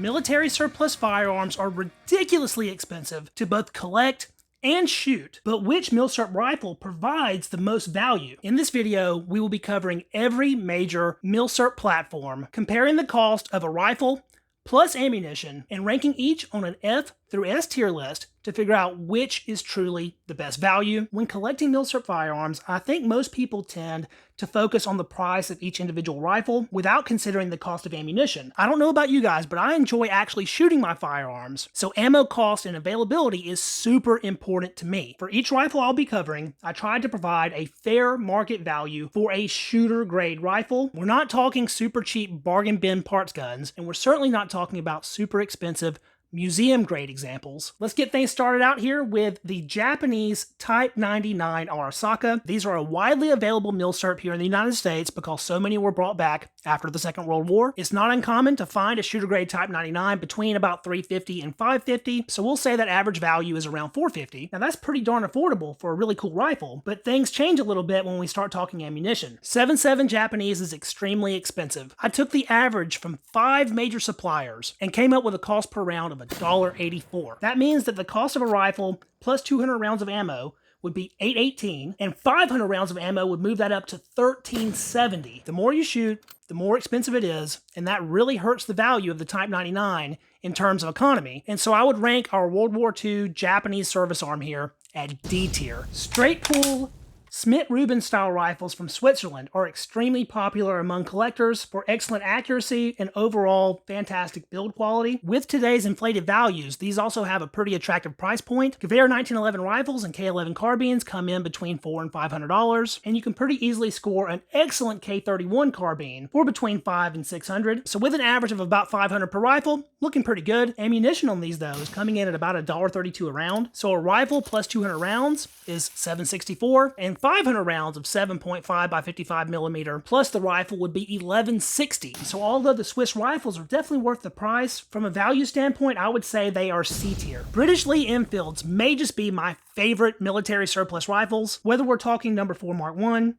Military surplus firearms are ridiculously expensive to both collect and shoot, but which Milsurp rifle provides the most value? In this video, we will be covering every major Milsurp platform, comparing the cost of a rifle plus ammunition, and ranking each on an F through S tier list to figure out which is truly the best value. When collecting Milsurp firearms, I think most people tend to focus on the price of each individual rifle without considering the cost of ammunition. I don't know about you guys, but I enjoy actually shooting my firearms, so ammo cost and availability is super important to me. For each rifle I'll be covering, I tried to provide a fair market value for a shooter grade rifle. We're not talking super cheap bargain bin parts guns, and we're certainly not talking about super expensive museum grade examples. Let's get things started out here with the Japanese Type 99 Arasaka. These are a widely available Milsurp here in the United States because so many were brought back after the Second World War. It's not uncommon to find a shooter grade Type 99 between about $350 and $550, so we'll say that average value is around $450. Now that's pretty darn affordable for a really cool rifle, but things change a little bit when we start talking ammunition. 7.7 Japanese is extremely expensive. I took the average from 5 major suppliers and came up with a cost per round of $1.84. That means that the cost of a rifle plus 200 rounds of ammo would be $8.18, and 500 rounds of ammo would move that up to $13.70. The more you shoot, the more expensive it is, and that really hurts the value of the Type 99 in terms of economy. And so I would rank our World War II Japanese service arm here at D tier. Straight pull Smith-Reuben style rifles from Switzerland are extremely popular among collectors for excellent accuracy and overall fantastic build quality. With today's inflated values, these also have a pretty attractive price point. Gewehr 1911 rifles and K11 carbines come in between $400 and $500, and you can pretty easily score an excellent K31 carbine for between $500 and $600. So with an average of about $500 per rifle, looking pretty good. Ammunition on these though is coming in at about $1.32 a round. So a rifle plus 200 rounds is $764, and 500 rounds of 7.5 by 55 millimeter plus the rifle would be $1160. So although the Swiss rifles are definitely worth the price, from a value standpoint, I would say they are C tier. British Lee Enfields may just be my favorite military surplus rifles, whether we're talking number 4 Mark 1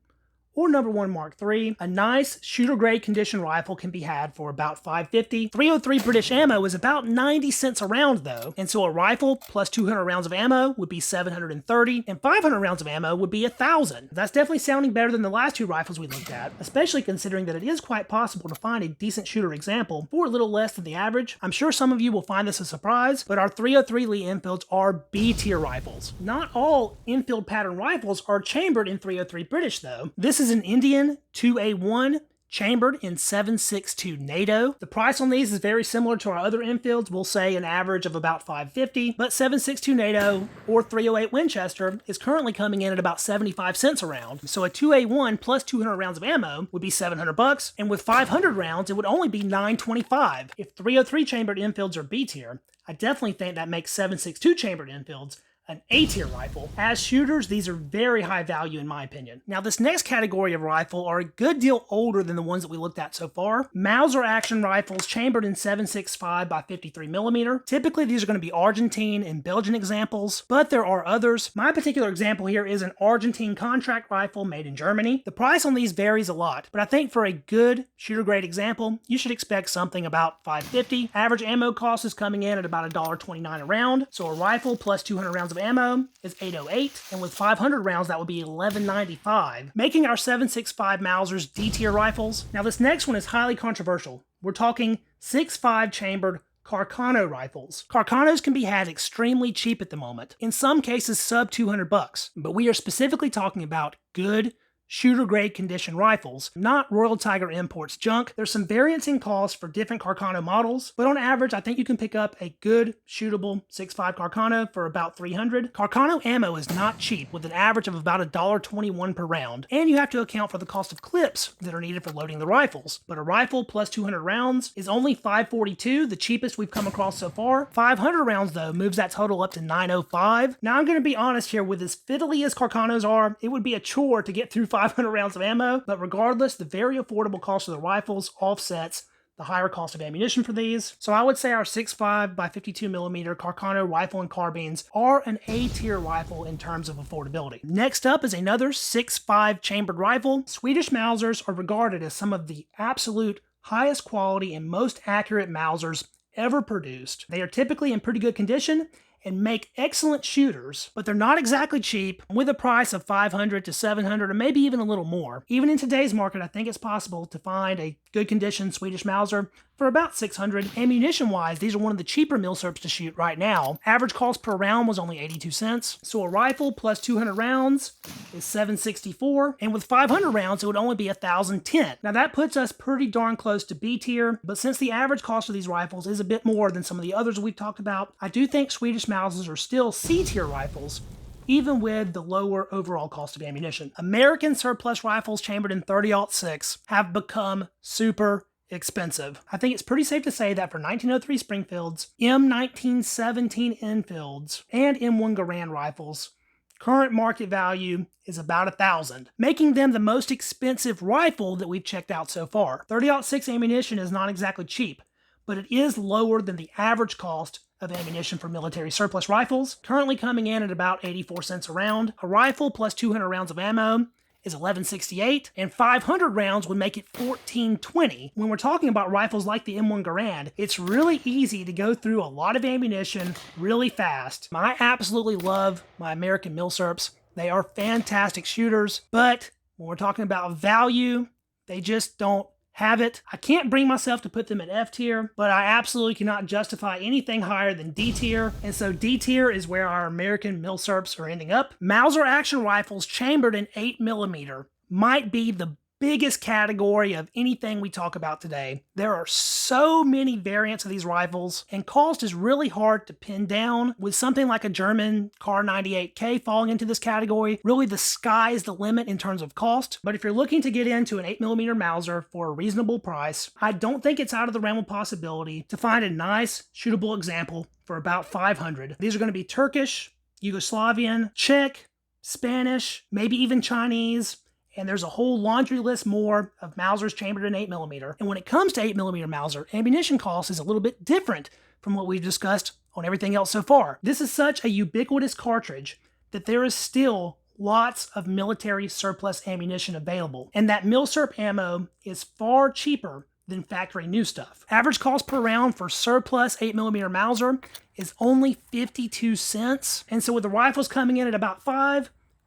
or number 1 Mark III. A nice shooter grade condition rifle can be had for about $550. 303 British ammo is about 90 cents a round though, and so a rifle plus 200 rounds of ammo would be $730, and 500 rounds of ammo would be $1,000. That's definitely sounding better than the last two rifles we looked at, especially considering that it is quite possible to find a decent shooter example for a little less than the average. I'm sure some of you will find this a surprise, but our 303 Lee Enfields are B tier rifles. Not all Enfield pattern rifles are chambered in 303 British though. This is an Indian 2A1 chambered in 7.62 NATO. The price on these is very similar to our other Enfields. We'll say an average of about $550, but 7.62 NATO or 308 Winchester is currently coming in at about 75 cents a round. So a 2A1 plus 200 rounds of ammo would be $700, and with 500 rounds, it would only be $925. If 303 chambered Enfields are B tier, I definitely think that makes 7.62 chambered Enfields an A tier rifle. As shooters, these are very high value in my opinion. Now this next category of rifle are a good deal older than the ones that we looked at so far. Mauser action rifles chambered in 7.65 by 53 millimeter. Typically these are going to be Argentine and Belgian examples, but there are others. My particular example here is an Argentine contract rifle made in Germany. The price on these varies a lot, but I think for a good shooter grade example, you should expect something about $550. Average ammo cost is coming in at about $1.29 a round. So a rifle plus 200 rounds of ammo is $808, and with 500 rounds that would be $1195, making our 7.65 Mausers D tier rifles. Now this next one is highly controversial. We're talking 6.5 chambered Carcano rifles. Carcanos can be had extremely cheap at the moment, in some cases sub $200, but we are specifically talking about good shooter grade condition rifles, not Royal Tiger Imports junk. There's some variance in cost for different Carcano models, but on average, I think you can pick up a good shootable 6.5 Carcano for about $300. Carcano ammo is not cheap, with an average of about $1.21 per round, and you have to account for the cost of clips that are needed for loading the rifles. But a rifle plus 200 rounds is only $542, the cheapest we've come across so far. 500 rounds though moves that total up to $905. Now I'm going to be honest here, with as fiddly as Carcanos are, it would be a chore to get through 500 rounds of ammo, but regardless, the very affordable cost of the rifles offsets the higher cost of ammunition for these. So I would say our 6.5 by 52 millimeter Carcano rifle and carbines are an A tier rifle in terms of affordability. Next up is another 6.5 chambered rifle. Swedish Mausers are regarded as some of the absolute highest quality and most accurate Mausers ever produced. They are typically in pretty good condition and make excellent shooters, but they're not exactly cheap, with a price of $500 to $700 or maybe even a little more. Even in today's market, I think it's possible to find a good condition Swedish Mauser for about $600. Ammunition-wise, these are one of the cheaper Milsurps to shoot right now. Average cost per round was only 82 cents. So a rifle plus 200 rounds is $764, and with 500 rounds, it would only be $1,010. Now that puts us pretty darn close to B tier, but since the average cost of these rifles is a bit more than some of the others we've talked about, I do think Swedish Mausers are still C tier rifles, even with the lower overall cost of ammunition. American surplus rifles chambered in .30-06 have become super expensive. I think it's pretty safe to say that for 1903 Springfields, M1917 Enfields, and M1 Garand rifles, current market value is about $1,000, making them the most expensive rifle that we've checked out so far. .30-06 ammunition is not exactly cheap, but it is lower than the average cost of ammunition for military surplus rifles, currently coming in at about 84 cents a round. A rifle plus 200 rounds of ammo is $11.68, and 500 rounds would make it $14.20. When we're talking about rifles like the M1 Garand, it's really easy to go through a lot of ammunition really fast. I absolutely love my American Milsurps. They are fantastic shooters, but when we're talking about value, they just don't have it. I can't bring myself to put them at F tier, but I absolutely cannot justify anything higher than D tier, and so D tier is where our American Milsurps are ending up. Mauser action rifles chambered in 8mm might be the biggest category of anything we talk about today. There are so many variants of these rifles, and cost is really hard to pin down. With something like a German Kar 98K falling into this category, really the sky is the limit in terms of cost. But if you're looking to get into an 8mm Mauser for a reasonable price, I don't think it's out of the realm of possibility to find a nice, shootable example for about $500. These are going to be Turkish, Yugoslavian, Czech, Spanish, maybe even Chinese, and there's a whole laundry list more of Mausers chambered in 8mm. And when it comes to 8mm Mauser, ammunition cost is a little bit different from what we've discussed on everything else so far. This is such a ubiquitous cartridge that there is still lots of military surplus ammunition available, and that Milsurp ammo is far cheaper than factory new stuff. Average cost per round for surplus 8mm Mauser is only 52 cents, and so with the rifles coming in at about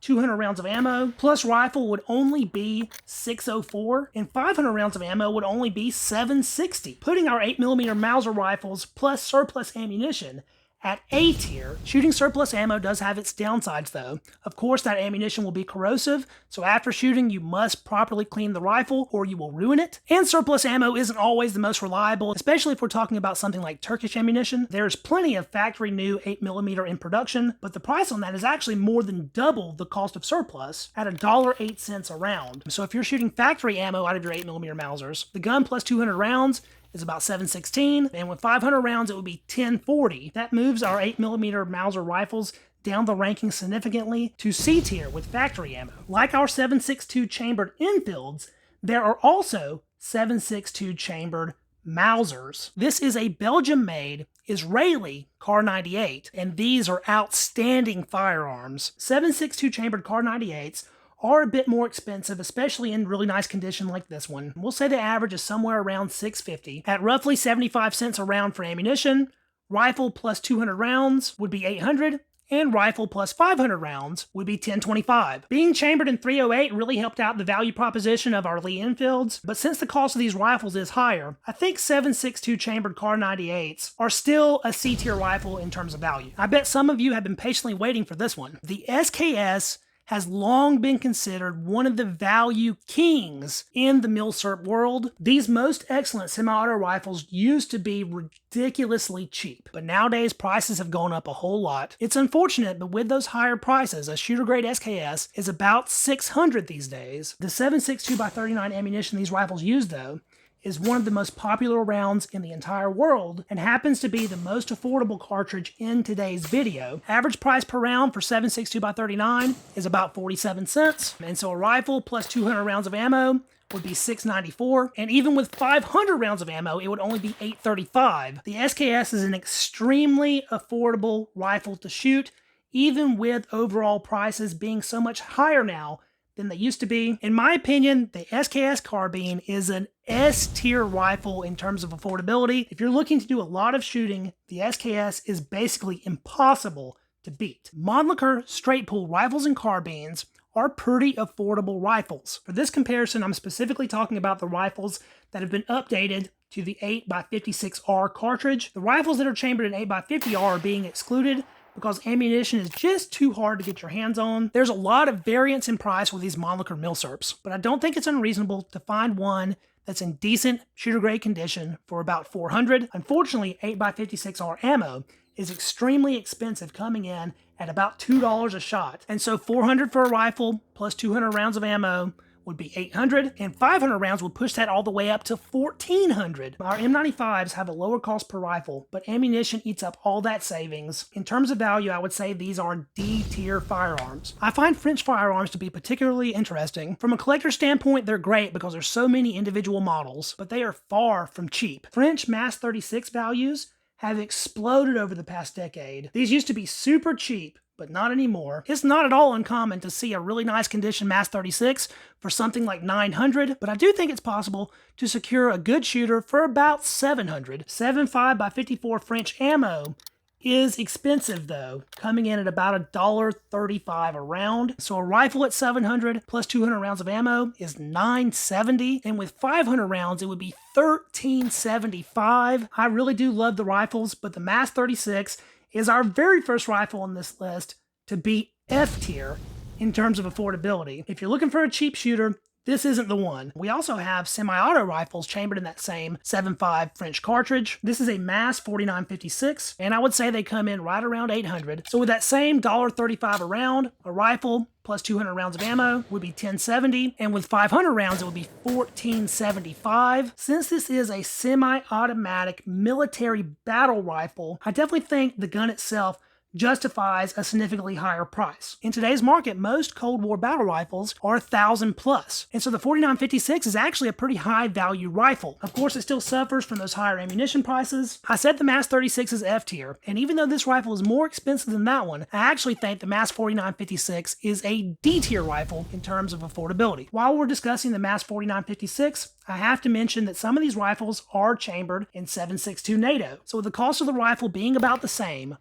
200 rounds of ammo, plus rifle would only be $604, and 500 rounds of ammo would only be $760, putting our 8mm Mauser rifles plus surplus ammunition at A tier. Shooting surplus ammo does have its downsides though. Of course, that ammunition will be corrosive, so after shooting you must properly clean the rifle or you will ruin it. And surplus ammo isn't always the most reliable, especially if we're talking about something like Turkish ammunition. There's plenty of factory new 8mm in production, but the price on that is actually more than double the cost of surplus at $1.08 a round. So if you're shooting factory ammo out of your 8mm Mausers, the gun plus 200 rounds is about $716, and with 500 rounds it would be $1040. That moves our 8mm Mauser rifles down the ranking significantly to C tier with factory ammo. Like our 7.62 chambered Enfields, there are also 7.62 chambered Mausers. This is a Belgium-made Israeli Kar 98, and these are outstanding firearms. 7.62 chambered Kar 98s are a bit more expensive, especially in really nice condition like this one. We'll say the average is somewhere around $650. At roughly 75 cents a round for ammunition, rifle plus 200 rounds would be $800, and rifle plus 500 rounds would be $1025. Being chambered in .308 really helped out the value proposition of our Lee Enfields, but since the cost of these rifles is higher, I think 7.62 chambered Kar 98s are still a C tier rifle in terms of value. I bet some of you have been patiently waiting for this one. The SKS has long been considered one of the value kings in the Milsurp world. These most excellent semi-auto rifles used to be ridiculously cheap, but nowadays prices have gone up a whole lot. It's unfortunate, but with those higher prices, a shooter-grade SKS is about $600 these days. The 7.62x39 ammunition these rifles use, though, is one of the most popular rounds in the entire world and happens to be the most affordable cartridge in today's video. Average price per round for 7.62x39 is about 47 cents, and so a rifle plus 200 rounds of ammo would be $694, and even with 500 rounds of ammo, it would only be $835. The SKS is an extremely affordable rifle to shoot, even with overall prices being so much higher now than they used to be. In my opinion, the SKS carbine is an S-tier rifle in terms of affordability. If you're looking to do a lot of shooting, the SKS is basically impossible to beat. Mannlicher straight pull rifles and carbines are pretty affordable rifles. For this comparison, I'm specifically talking about the rifles that have been updated to the 8x56R cartridge. The rifles that are chambered in 8x50R are being excluded because ammunition is just too hard to get your hands on. There's a lot of variance in price with these Mannlicher Milsurps, but I don't think it's unreasonable to find one that's in decent shooter grade condition for about $400. Unfortunately, 8x56R ammo is extremely expensive, coming in at about $2 a shot. And so $400 for a rifle plus 200 rounds of ammo would be $800, and 500 rounds would push that all the way up to $1,400. Our M95s have a lower cost per rifle, but ammunition eats up all that savings. In terms of value, I would say these are D-tier firearms. I find French firearms to be particularly interesting. From a collector standpoint, they're great because there's so many individual models, but they are far from cheap. French Mass 36 values have exploded over the past decade. These used to be super cheap, but not anymore. It's not at all uncommon to see a really nice condition Mass 36 for something like $900, but I do think it's possible to secure a good shooter for about $700. 7.5x54 French ammo is expensive though, coming in at about $1.35 a round. So a rifle at $700 plus 200 rounds of ammo is $970, and with 500 rounds it would be $1375. I really do love the rifles, but the Mass 36 is our very first rifle on this list to be F tier in terms of affordability. If you're looking for a cheap shooter, this isn't the one. We also have semi-auto rifles chambered in that same 7.5 French cartridge. This is a Mass 4956, and I would say they come in right around $800. So with that same $1.35 a round, a rifle plus 200 rounds of ammo would be $1070, and with 500 rounds it would be $1475. Since this is a semi-automatic military battle rifle, I definitely think the gun itself justifies a significantly higher price. In today's market, most Cold War battle rifles are $1,000 plus, and so the 4956 is actually a pretty high value rifle. Of course, it still suffers from those higher ammunition prices. I said the Mass 36 is F tier, and even though this rifle is more expensive than that one, I actually think the Mass 4956 is a D tier rifle in terms of affordability. While we're discussing the Mass 4956, I have to mention that some of these rifles are chambered in 7.62 NATO. So with the cost of the rifle being about the same,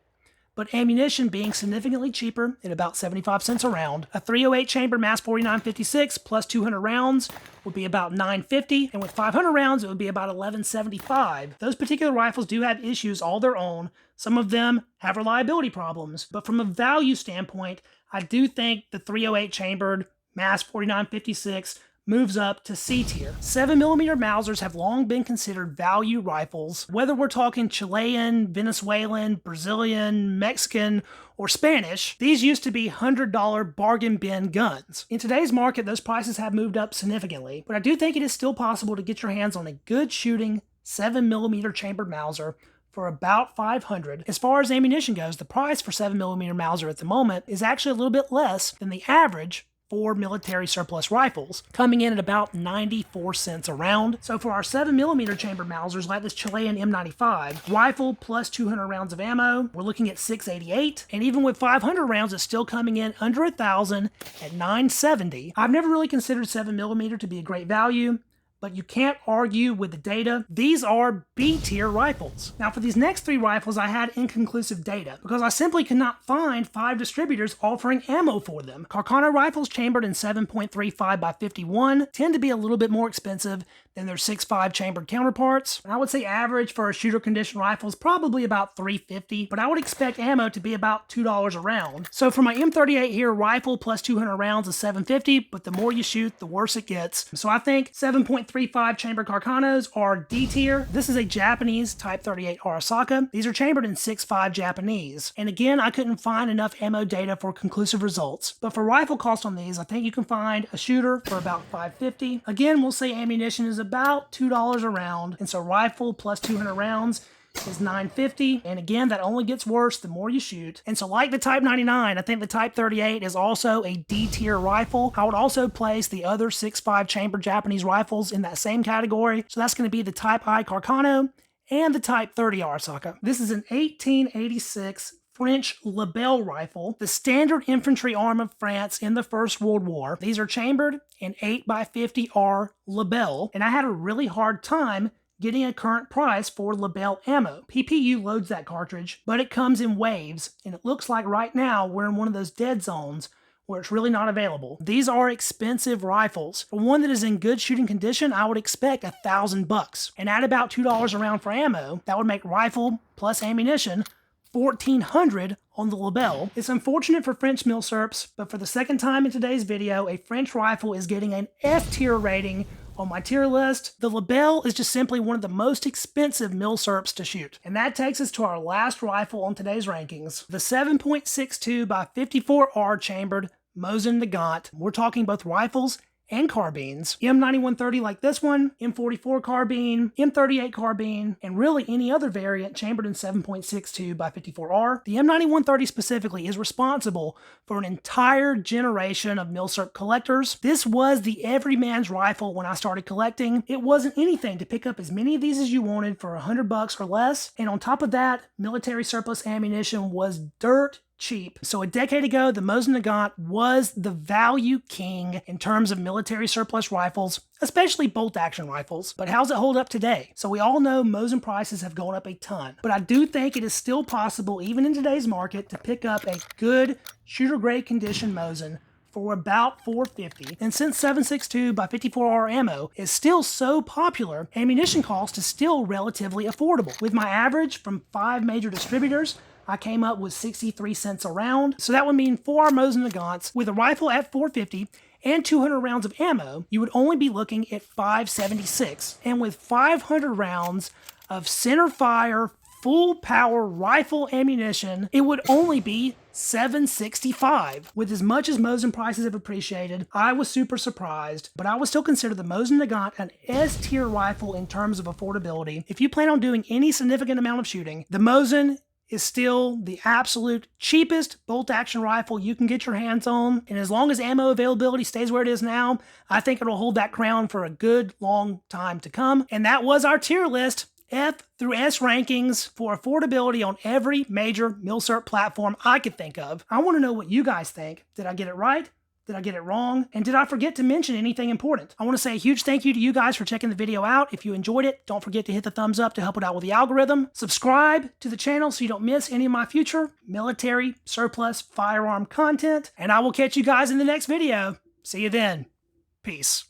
but ammunition being significantly cheaper at about 75 cents a round, a 308 chamber Mass 4956 plus 200 rounds would be about $950, and with 500 rounds it would be about $1175. Those particular rifles do have issues all their own. Some of them have reliability problems, but from a value standpoint, I do think the 308 chambered Mass 4956 moves up to C tier. 7mm Mausers have long been considered value rifles, whether we're talking Chilean, Venezuelan, Brazilian, Mexican, or Spanish. These used to be $100 bargain bin guns. In today's market, those prices have moved up significantly, but I do think it is still possible to get your hands on a good shooting 7mm chambered Mauser for about $500. As far as ammunition goes, the price for 7mm Mauser at the moment is actually a little bit less than the average for military surplus rifles, coming in at about 94 cents a round. So for our 7mm chamber Mausers like this Chilean M95, rifle plus 200 rounds of ammo, we're looking at $688, and even with 500 rounds, it's still coming in under $1,000 at $970. I've never really considered 7mm to be a great value, but you can't argue with the data. These are B-tier rifles. Now for these next three rifles, I had inconclusive data because I simply could not find 5 distributors offering ammo for them. Carcano rifles chambered in 7.35x51 tend to be a little bit more expensive than their 6.5 chambered counterparts. And I would say average for a shooter condition rifle is probably about $350, but I would expect ammo to be about $2 a round. So for my M38 here, rifle plus 200 rounds is $750, but the more you shoot, the worse it gets. So I think 7.35 chambered Carcanos are D tier. This is a Japanese Type 38 Arasaka. These are chambered in 6.5 Japanese. And again, I couldn't find enough ammo data for conclusive results. But for rifle cost on these, I think you can find a shooter for about $550. Again, we'll say ammunition is about $2 a round, and so rifle plus 200 rounds is $950, and again, that only gets worse the more you shoot. And so like the Type 99, I think the Type 38 is also a D-tier rifle. I would also place the other 6.5 chamber Japanese rifles in that same category, so that's going to be the Type I Carcano and the Type 30 Arasaka. This is an 1886 French Lebel rifle, the standard infantry arm of France in the First World War. These are chambered in 8x50R Lebel, and I had a really hard time getting a current price for Lebel ammo. PPU loads that cartridge, but it comes in waves, and it looks like right now we're in one of those dead zones where it's really not available. These are expensive rifles. For one that is in good shooting condition, I would expect $1,000. And at about $2 a round for ammo, that would make rifle plus ammunition $1,400 on the Lebel. It's unfortunate for French Milsurps, but for the second time in today's video, a French rifle is getting an F tier rating on my tier list. The Lebel is just simply one of the most expensive Milsurps to shoot. And that takes us to our last rifle on today's rankings, the 7.62 by 54R chambered Mosin Nagant. We're talking both rifles and carbines. M9130 like this one, M44 carbine, M38 carbine, and really any other variant chambered in 7.62 by 54R. The M9130 specifically is responsible for an entire generation of Milsurp collectors. This was the everyman's rifle when I started collecting. It wasn't anything to pick up as many of these as you wanted for $100 or less, and on top of that, military surplus ammunition was dirt cheap. So a decade ago, the Mosin Nagant was the value king in terms of military surplus rifles, especially bolt-action rifles. But how's it hold up today? So we all know Mosin prices have gone up a ton, but I do think it is still possible, even in today's market, to pick up a good shooter-grade condition Mosin for about $450. And since 7.62 by 54R ammo is still so popular, ammunition cost is still relatively affordable. With my average from 5 major distributors, I came up with 63 cents a round. So that would mean for our Mosin Nagants, with a rifle at $450 and 200 rounds of ammo, you would only be looking at $576. And with 500 rounds of center fire, full power rifle ammunition, it would only be $765. With as much as Mosin prices have appreciated, I was super surprised, but I would still consider the Mosin Nagant an S-tier rifle in terms of affordability. If you plan on doing any significant amount of shooting, the Mosin is still the absolute cheapest bolt-action rifle you can get your hands on, and as long as ammo availability stays where it is now, I think it'll hold that crown for a good long time to come. And that was our tier list. F through S rankings for affordability on every major Milsurp platform I could think of. I want to know what you guys think. Did I get it right? Did I get it wrong? And did I forget to mention anything important? I want to say a huge thank you to you guys for checking the video out. If you enjoyed it, don't forget to hit the thumbs up to help it out with the algorithm. Subscribe to the channel so you don't miss any of my future military surplus firearm content. And I will catch you guys in the next video. See you then. Peace.